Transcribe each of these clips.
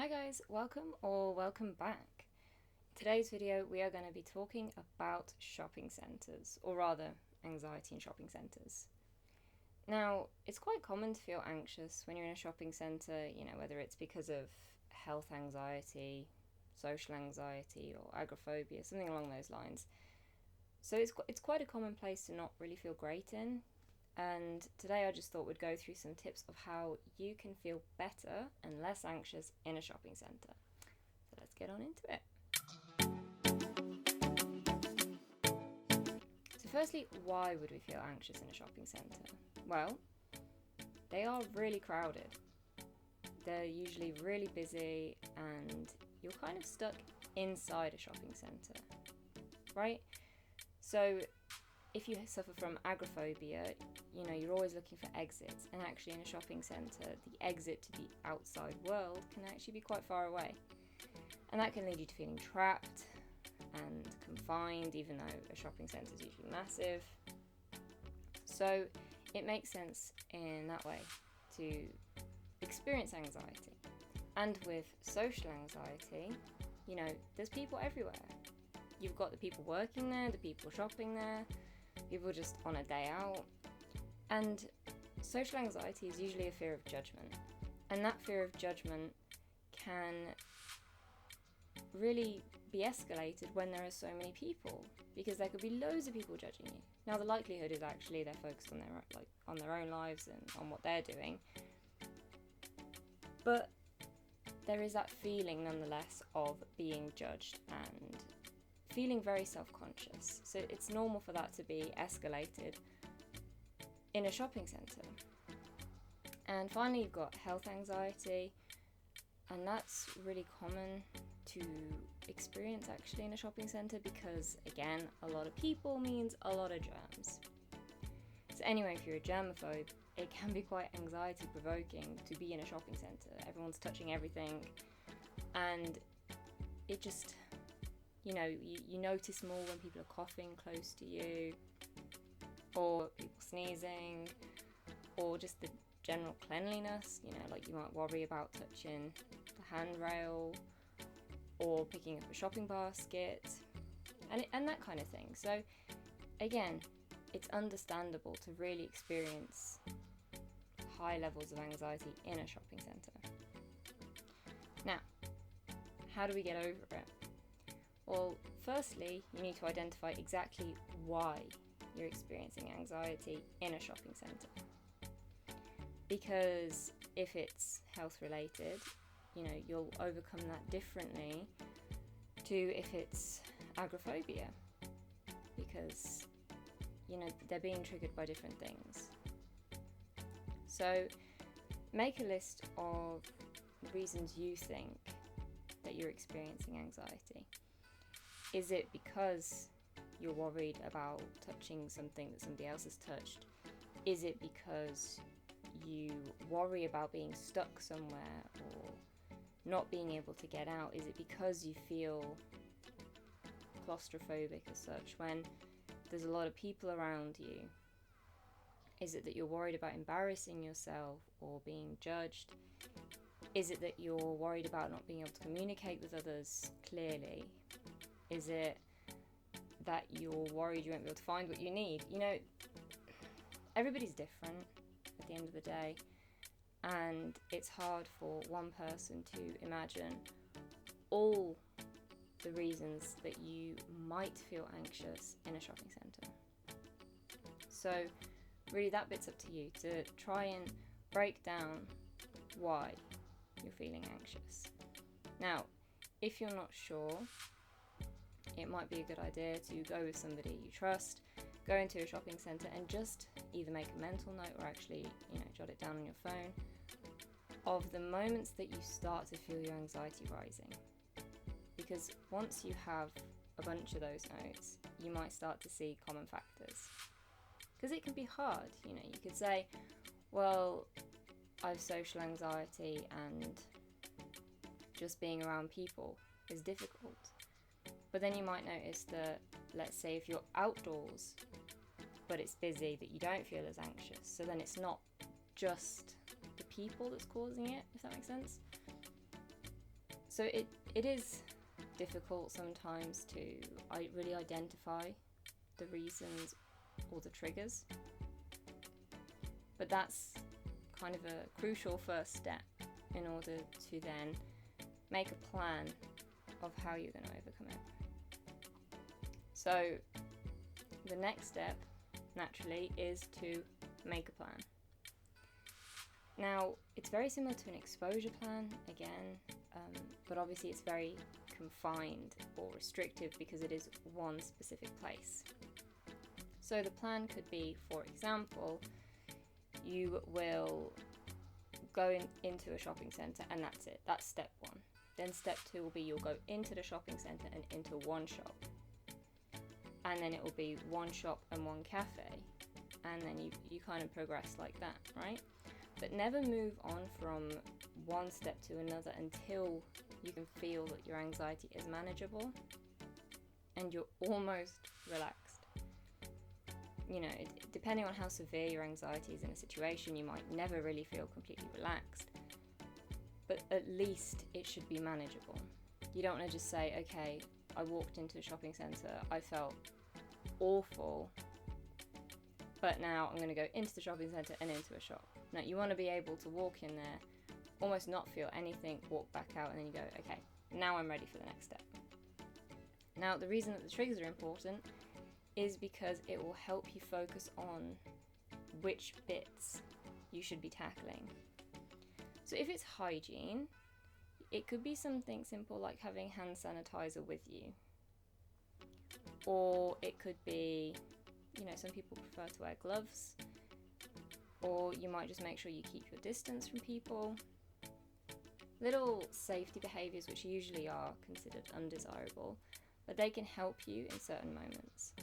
Hi guys, welcome back. In today's video we are going to be talking about shopping centres, or rather anxiety in shopping centres. Now, it's quite common to feel anxious when you're in a shopping centre, whether it's because of health anxiety, social anxiety, or agoraphobia, something along those lines. So it's quite a common place to not really feel great in. And today I just thought we'd go through some tips of how you can feel better and less anxious in a shopping centre. So let's get on into it. So firstly, why would we feel anxious in a shopping centre? Well, they are really crowded. They're usually really busy and you're kind of stuck inside a shopping centre, right? So if you suffer from agoraphobia, you're always looking for exits, and actually in a shopping centre, the exit to the outside world can actually be quite far away. And that can lead you to feeling trapped and confined, even though a shopping centre is usually massive. So it makes sense in that way to experience anxiety. And with social anxiety, there's people everywhere. You've got the people working there, the people shopping there, people just on a day out. And social anxiety is usually a fear of judgment. And that fear of judgment can really be escalated when there are so many people, because there could be loads of people judging you. Now, the likelihood is actually they're focused on their own lives and on what they're doing. But there is that feeling nonetheless of being judged and feeling very self-conscious. So it's normal for that to be escalated in a shopping centre. And finally, you've got health anxiety, and that's really common to experience actually in a shopping centre because, again, a lot of people means a lot of germs. So anyway, if you're a germaphobe, it can be quite anxiety provoking to be in a shopping centre. Everyone's touching everything, and it just, you notice more when people are coughing close to you, or people sneezing, or just the general cleanliness. You might worry about touching the handrail or picking up a shopping basket and that kind of thing. So again, it's understandable to really experience high levels of anxiety in a shopping centre. Now, how do we get over it? Well, firstly, you need to identify exactly why you're experiencing anxiety in a shopping centre. Because if it's health related, you'll overcome that differently to if it's agoraphobia, because they're being triggered by different things. So make a list of reasons you think that you're experiencing anxiety. Is it because you're worried about touching something that somebody else has touched? Is it because you worry about being stuck somewhere or not being able to get out? Is it because you feel claustrophobic as such when there's a lot of people around you? Is it that you're worried about embarrassing yourself or being judged? Is it that you're worried about not being able to communicate with others clearly? Is it that you're worried you won't be able to find what you need? Everybody's different at the end of the day, and it's hard for one person to imagine all the reasons that you might feel anxious in a shopping centre. So really that bit's up to you to try and break down why you're feeling anxious. Now, if you're not sure, it might be a good idea to go with somebody you trust, go into a shopping centre and just either make a mental note or actually, jot it down on your phone of the moments that you start to feel your anxiety rising. Because once you have a bunch of those notes, you might start to see common factors. Because it can be hard, you could say, well, I have social anxiety and just being around people is difficult. But then you might notice that, let's say if you're outdoors, but it's busy, that you don't feel as anxious. So then it's not just the people that's causing it, if that makes sense. So it is difficult sometimes to really identify the reasons or the triggers, but that's kind of a crucial first step in order to then make a plan of how you're going to overcome it. So the next step, naturally, is to make a plan. Now, it's very similar to an exposure plan, again, but obviously it's very confined or restrictive because it is one specific place. So the plan could be, for example, you will go into a shopping centre and that's it. That's step one. Then step two will be you'll go into the shopping centre and into one shop. And then it will be one shop and one cafe. And then you kind of progress like that, right? But never move on from one step to another until you can feel that your anxiety is manageable and you're almost relaxed. You know, depending on how severe your anxiety is in a situation, you might never really feel completely relaxed, but at least it should be manageable. You don't want to just say, okay, I walked into a shopping centre, I felt awful, but now I'm going to go into the shopping centre and into a shop. No, you want to be able to walk in there, almost not feel anything, walk back out, and then you go, okay, now I'm ready for the next step. Now, the reason that the triggers are important is because it will help you focus on which bits you should be tackling. So if it's hygiene, it could be something simple like having hand sanitizer with you. Or it could be, you know, some people prefer to wear gloves. Or you might just make sure you keep your distance from people. Little safety behaviours which usually are considered undesirable, but they can help you in certain moments.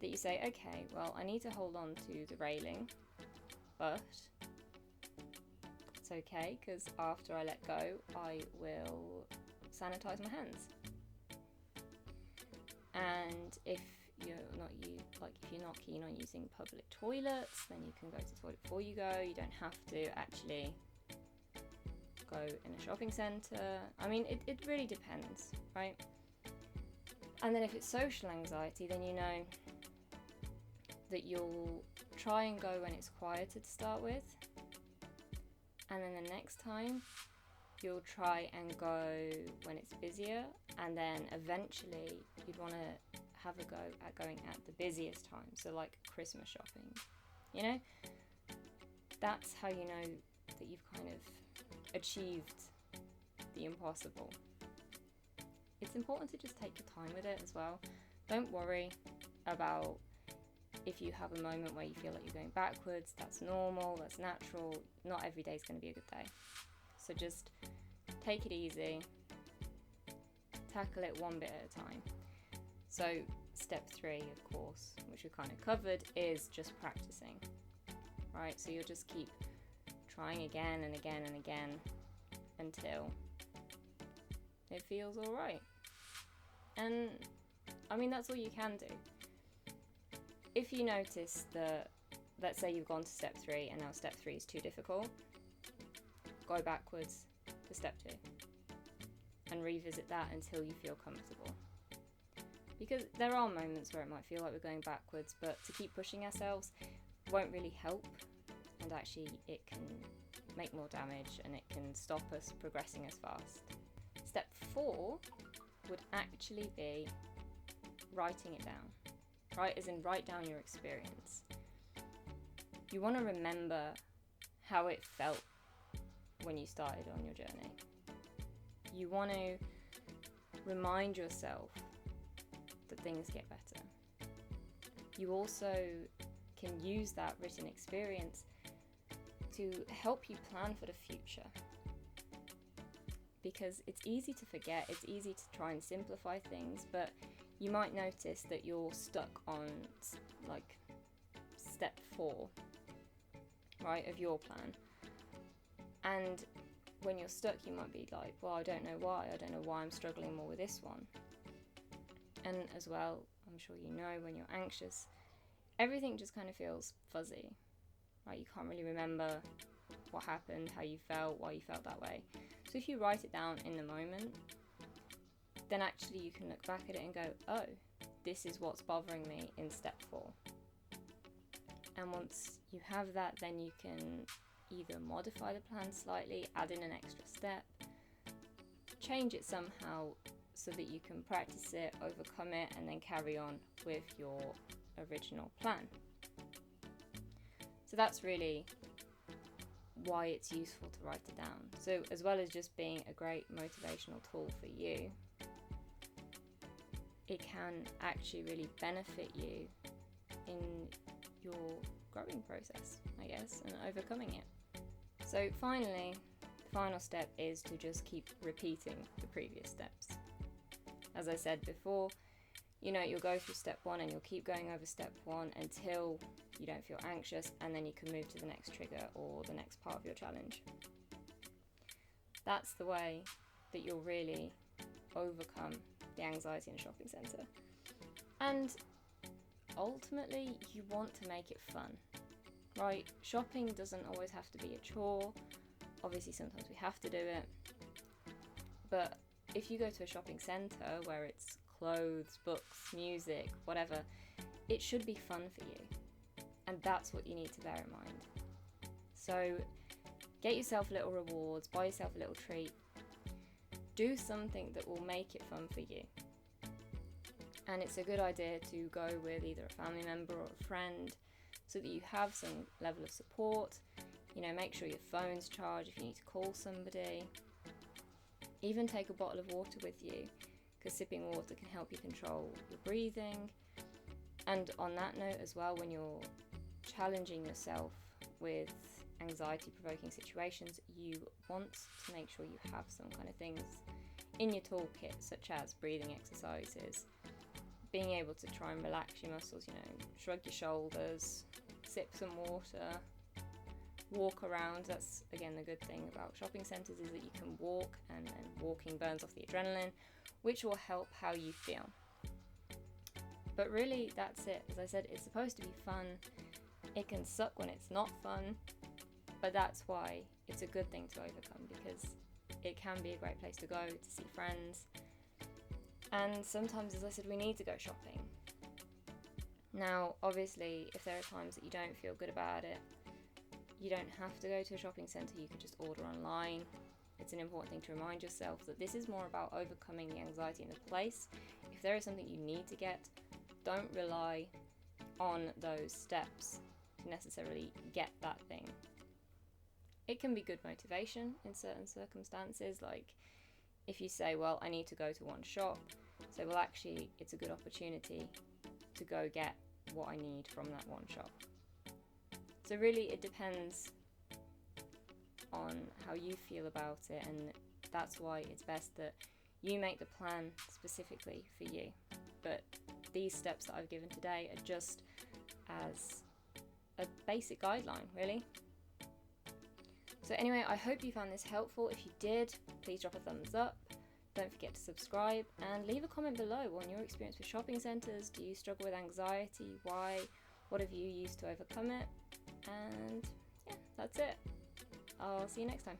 That you say, okay, well, I need to hold on to the railing, but it's okay because after I let go, I will sanitize my hands. And if you're not keen on using public toilets, then you can go to the toilet before you go. You don't have to actually go in a shopping centre. I mean, it really depends, right? And then if it's social anxiety, then you know that you'll try and go when it's quieter to start with, and then the next time you'll try and go when it's busier, and then eventually you'd want to have a go at going at the busiest time, so like Christmas shopping, you know? That's how you know that you've kind of achieved the impossible. It's important to just take your time with it as well. Don't worry about if you have a moment where you feel like you're going backwards. That's normal, that's natural. Not every day is going to be a good day. So just take it easy, tackle it one bit at a time. So step 3, of course, which we kind of covered, is just practicing, right? So you'll just keep trying again and again and again until it feels all right. And I mean, that's all you can do. If you notice that, let's say you've gone to step 3 and now step 3 is too difficult, go backwards to step 2 and revisit that until you feel comfortable. Because there are moments where it might feel like we're going backwards, but to keep pushing ourselves won't really help, and actually it can make more damage and it can stop us progressing as fast. Step 4 would actually be writing it down. Right, as in write down your experience. You want to remember how it felt when you started on your journey. You want to remind yourself that things get better. You also can use that written experience to help you plan for the future. Because it's easy to forget, it's easy to try and simplify things, but you might notice that you're stuck on like step 4, right, of your plan. And when you're stuck, you might be like, well, I don't know why I'm struggling more with this one. And as well, I'm sure you know, when you're anxious, everything just kind of feels fuzzy, right? You can't really remember what happened, how you felt, why you felt that way. So if you write it down in the moment, then actually you can look back at it and go, oh, this is what's bothering me in step 4. And once you have that, then you can either modify the plan slightly, add in an extra step, change it somehow so that you can practice it, overcome it, and then carry on with your original plan. So that's really why it's useful to write it down. So as well as just being a great motivational tool for you, it can actually really benefit you in your growing process, I guess, and overcoming it. So finally, the final step is to just keep repeating the previous steps. As I said before, you'll go through step 1 and you'll keep going over step 1 until you don't feel anxious, and then you can move to the next trigger or the next part of your challenge. That's the way that you'll really overcome the anxiety in a shopping centre. And ultimately, you want to make it fun, right? Shopping doesn't always have to be a chore. Obviously, sometimes we have to do it. But if you go to a shopping centre where it's clothes, books, music, whatever, it should be fun for you. And that's what you need to bear in mind. So get yourself little rewards, buy yourself a little treat. Do something that will make it fun for you. And it's a good idea to go with either a family member or a friend so that you have some level of support. Make sure your phone's charged if you need to call somebody. Even take a bottle of water with you, because sipping water can help you control your breathing. And on that note as well, when you're challenging yourself with anxiety-provoking situations, you want to make sure you have some kind of things in your toolkit, such as breathing exercises, being able to try and relax your muscles, shrug your shoulders, sip some water, walk around. That's again the good thing about shopping centres, is that you can walk, and walking burns off the adrenaline, which will help how you feel. But really, that's it. As I said, it's supposed to be fun. It can suck when it's not fun, but that's why it's a good thing to overcome, because it can be a great place to go to see friends. And sometimes, as I said, we need to go shopping. Now, obviously, if there are times that you don't feel good about it, you don't have to go to a shopping centre, you can just order online. It's an important thing to remind yourself that this is more about overcoming the anxiety in the place. If there is something you need to get, don't rely on those steps to necessarily get that thing. It can be good motivation in certain circumstances, like if you say, well, I need to go to one shop, so well, actually it's a good opportunity to go get what I need from that one shop. So really it depends on how you feel about it, and that's why it's best that you make the plan specifically for you. But these steps that I've given today are just as a basic guideline, really. So anyway, I hope you found this helpful. If you did, please drop a thumbs up. Don't forget to subscribe and leave a comment below on your experience with shopping centres. Do you struggle with anxiety? Why? What have you used to overcome it? And yeah, that's it. I'll see you next time.